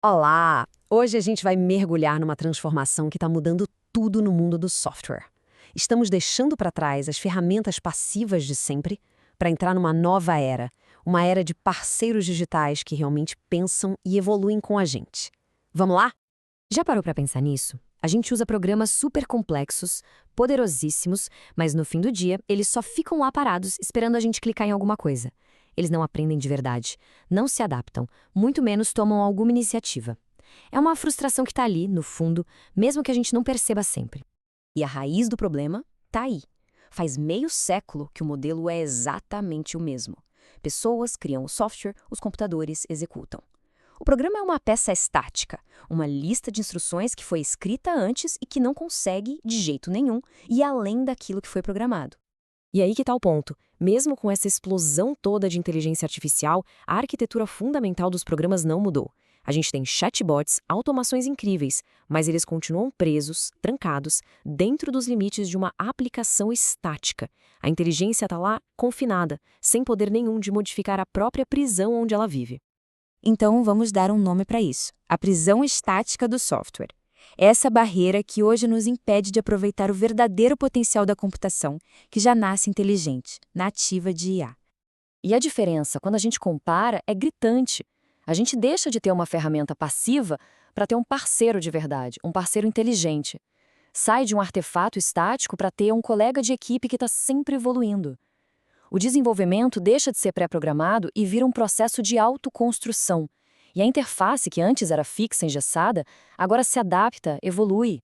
Olá! Hoje a gente vai mergulhar numa transformação que está mudando tudo no mundo do software. Estamos deixando para trás as ferramentas passivas de sempre para entrar numa nova era, uma era de parceiros digitais que realmente pensam e evoluem com a gente. Vamos lá? Já parou para pensar nisso? A gente usa programas super complexos, poderosíssimos, mas no fim do dia eles só ficam lá parados esperando a gente clicar em alguma coisa. Eles não aprendem de verdade, não se adaptam, muito menos tomam alguma iniciativa. É uma frustração que está ali, no fundo, mesmo que a gente não perceba sempre. E a raiz do problema está aí. Faz meio século que o modelo é exatamente o mesmo. Pessoas criam o software, os computadores executam. O programa é uma peça estática, uma lista de instruções que foi escrita antes e que não consegue, de jeito nenhum, ir além daquilo que foi programado. E aí que está o ponto. Mesmo com essa explosão toda de inteligência artificial, a arquitetura fundamental dos programas não mudou. A gente tem chatbots, automações incríveis, mas eles continuam presos, trancados, dentro dos limites de uma aplicação estática. A inteligência está lá, confinada, sem poder nenhum de modificar a própria prisão onde ela vive. Então, vamos dar um nome para isso: a prisão estática do software. Essa barreira que hoje nos impede de aproveitar o verdadeiro potencial da computação, que já nasce inteligente, nativa de IA. E a diferença, quando a gente compara, é gritante. A gente deixa de ter uma ferramenta passiva para ter um parceiro de verdade, um parceiro inteligente. Sai de um artefato estático para ter um colega de equipe que está sempre evoluindo. O desenvolvimento deixa de ser pré-programado e vira um processo de autoconstrução. E a interface, que antes era fixa, engessada, agora se adapta, evolui.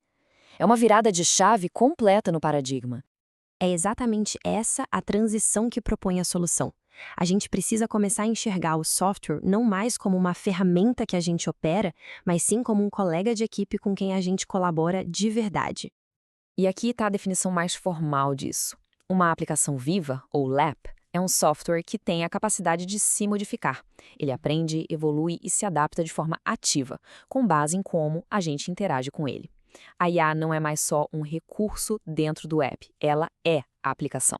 É uma virada de chave completa no paradigma. É exatamente essa a transição que propõe a solução. A gente precisa começar a enxergar o software não mais como uma ferramenta que a gente opera, mas sim como um colega de equipe com quem a gente colabora de verdade. E aqui está a definição mais formal disso. Uma aplicação viva, ou LAP, é um software que tem a capacidade de se modificar. Ele aprende, evolui e se adapta de forma ativa, com base em como a gente interage com ele. A IA não é mais só um recurso dentro do app, ela é a aplicação.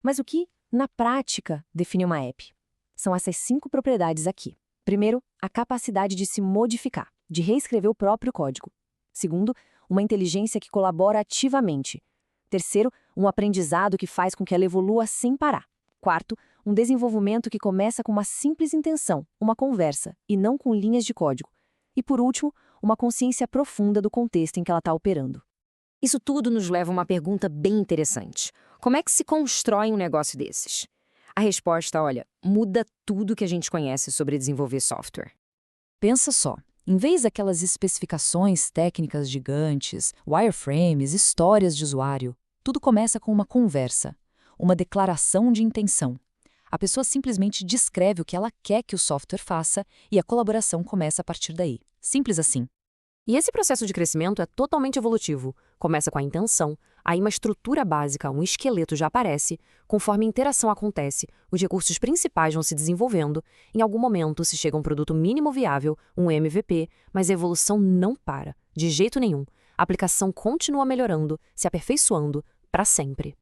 Mas o que, na prática, define uma app? São essas 5 propriedades aqui. Primeiro, a capacidade de se modificar, de reescrever o próprio código. Segundo, uma inteligência que colabora ativamente. Terceiro, um aprendizado que faz com que ela evolua sem parar. Quarto, um desenvolvimento que começa com uma simples intenção, uma conversa, e não com linhas de código. E por último, uma consciência profunda do contexto em que ela está operando. Isso tudo nos leva a uma pergunta bem interessante. Como é que se constrói um negócio desses? A resposta, olha, muda tudo que a gente conhece sobre desenvolver software. Pensa só, em vez daquelas especificações técnicas gigantes, wireframes, histórias de usuário, tudo começa com uma conversa, uma declaração de intenção. A pessoa simplesmente descreve o que ela quer que o software faça e a colaboração começa a partir daí. Simples assim. E esse processo de crescimento é totalmente evolutivo. Começa com a intenção, aí uma estrutura básica, um esqueleto já aparece, conforme a interação acontece, os recursos principais vão se desenvolvendo, em algum momento se chega a um produto mínimo viável, um MVP, mas a evolução não para, de jeito nenhum. A aplicação continua melhorando, se aperfeiçoando, para sempre.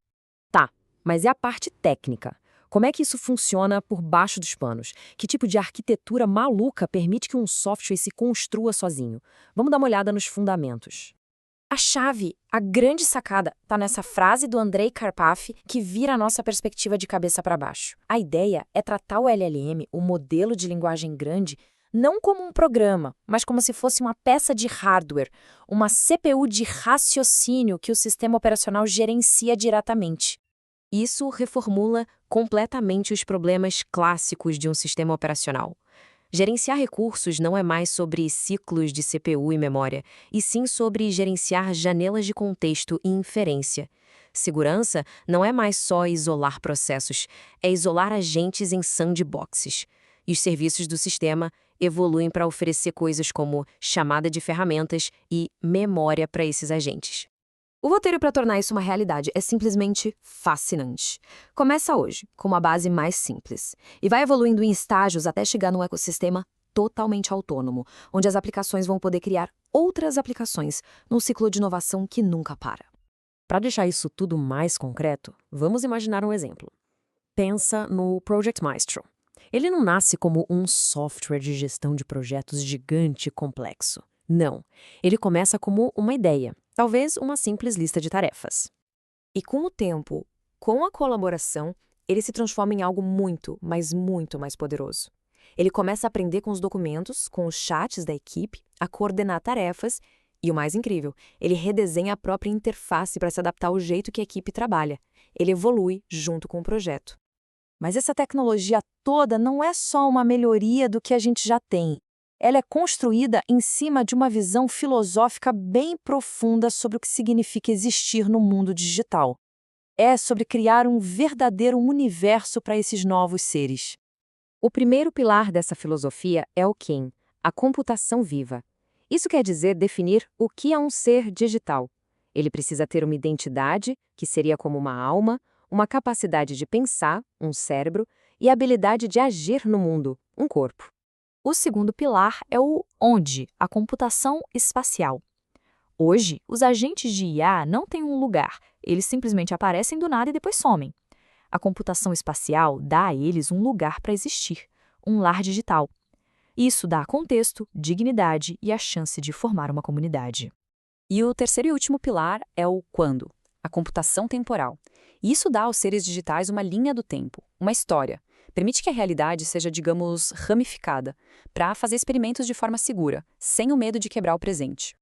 Tá, mas e a parte técnica? Como é que isso funciona por baixo dos panos? Que tipo de arquitetura maluca permite que um software se construa sozinho? Vamos dar uma olhada nos fundamentos. A chave, a grande sacada, está nessa frase do Andrei Karpaf que vira a nossa perspectiva de cabeça para baixo. A ideia é tratar o LLM, o modelo de linguagem grande, não como um programa, mas como se fosse uma peça de hardware, uma CPU de raciocínio que o sistema operacional gerencia diretamente. Isso reformula completamente os problemas clássicos de um sistema operacional. Gerenciar recursos não é mais sobre ciclos de CPU e memória, e sim sobre gerenciar janelas de contexto e inferência. Segurança não é mais só isolar processos, é isolar agentes em sandboxes. E os serviços do sistema evoluem para oferecer coisas como chamada de ferramentas e memória para esses agentes. O roteiro para tornar isso uma realidade é simplesmente fascinante. Começa hoje, com uma base mais simples, e vai evoluindo em estágios até chegar num ecossistema totalmente autônomo, onde as aplicações vão poder criar outras aplicações num ciclo de inovação que nunca para. Para deixar isso tudo mais concreto, vamos imaginar um exemplo. Pensa no Project Maestro. Ele não nasce como um software de gestão de projetos gigante e complexo. Não. Ele começa como uma ideia, talvez uma simples lista de tarefas. E com o tempo, com a colaboração, ele se transforma em algo muito, mas muito mais poderoso. Ele começa a aprender com os documentos, com os chats da equipe, a coordenar tarefas e, o mais incrível, ele redesenha a própria interface para se adaptar ao jeito que a equipe trabalha. Ele evolui junto com o projeto. Mas essa tecnologia toda não é só uma melhoria do que a gente já tem. Ela é construída em cima de uma visão filosófica bem profunda sobre o que significa existir no mundo digital. É sobre criar um verdadeiro universo para esses novos seres. O primeiro pilar dessa filosofia é o Qin, a computação viva. Isso quer dizer definir o que é um ser digital. Ele precisa ter uma identidade, que seria como uma alma, uma capacidade de pensar, um cérebro, e a habilidade de agir no mundo, um corpo. O segundo pilar é o onde, a computação espacial. Hoje, os agentes de IA não têm um lugar, eles simplesmente aparecem do nada e depois somem. A computação espacial dá a eles um lugar para existir, um lar digital. Isso dá contexto, dignidade e a chance de formar uma comunidade. E o terceiro e último pilar é o quando, a computação temporal. Isso dá aos seres digitais uma linha do tempo, uma história. Permite que a realidade seja, digamos, ramificada, para fazer experimentos de forma segura, sem o medo de quebrar o presente.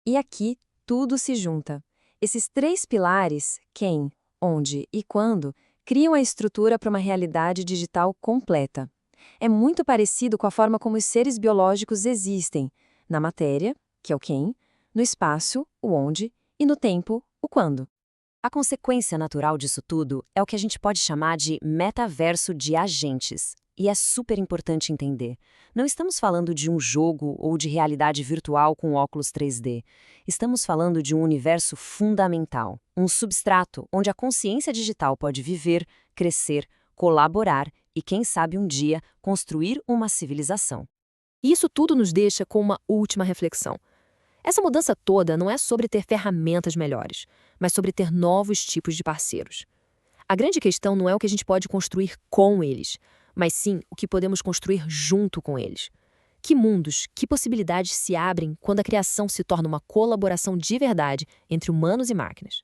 E aqui tudo se junta. Esses três pilares, quem, onde e quando, criam a estrutura para uma realidade digital completa. É muito parecido com a forma como os seres biológicos existem, na matéria, que é o quem, no espaço, o onde, e no tempo, o quando. A consequência natural disso tudo é o que a gente pode chamar de metaverso de agentes. E é super importante entender. Não estamos falando de um jogo ou de realidade virtual com óculos 3D. Estamos falando de um universo fundamental, um substrato onde a consciência digital pode viver, crescer, colaborar e, quem sabe um dia, construir uma civilização. E isso tudo nos deixa com uma última reflexão. Essa mudança toda não é sobre ter ferramentas melhores, mas sobre ter novos tipos de parceiros. A grande questão não é o que a gente pode construir com eles, mas sim o que podemos construir junto com eles. Que mundos, que possibilidades se abrem quando a criação se torna uma colaboração de verdade entre humanos e máquinas?